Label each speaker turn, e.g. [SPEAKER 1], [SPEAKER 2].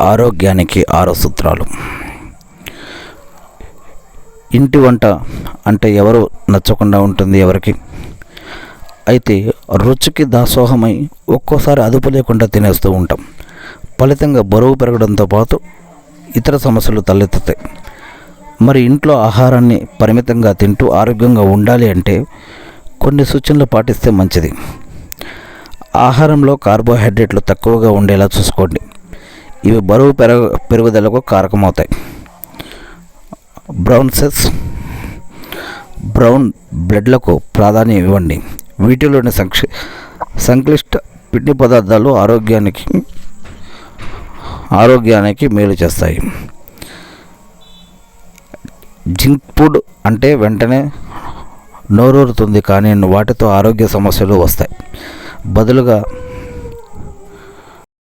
[SPEAKER 1] ఆరోగ్యానికి 6 సూత్రాలు. ఇంటి వంట అంటే ఎవరు నచ్చకుండా ఉంటుంది ఎవరికి? అయితే రుచికి దాసోహమై ఒక్కోసారి అదుపు లేకుండా తినేస్తూ ఉంటాం. ఫలితంగా బరువు పెరగడంతో పాటు ఇతర సమస్యలు తలెత్తుతాయి. మరి ఇంట్లో ఆహారాన్ని పరిమితంగా తింటూ ఆరోగ్యంగా ఉండాలి అంటే కొన్ని సూచనలు పాటిస్తే మంచిది. ఆహారంలో కార్బోహైడ్రేట్లు తక్కువగా ఉండేలా చూసుకోండి. ఇవి బరువు పెరుగుదలకు కారకమవుతాయి. బ్రౌన్ బ్రెడ్లకు ప్రాధాన్యం ఇవ్వండి. వీటిలోని సంక్లిష్ట పిండి పదార్థాలు ఆరోగ్యానికి మేలు చేస్తాయి. జంక్ ఫుడ్ అంటే వెంటనే నోరూరుతుంది, కానీ వాటితో ఆరోగ్య సమస్యలు వస్తాయి. బదులుగా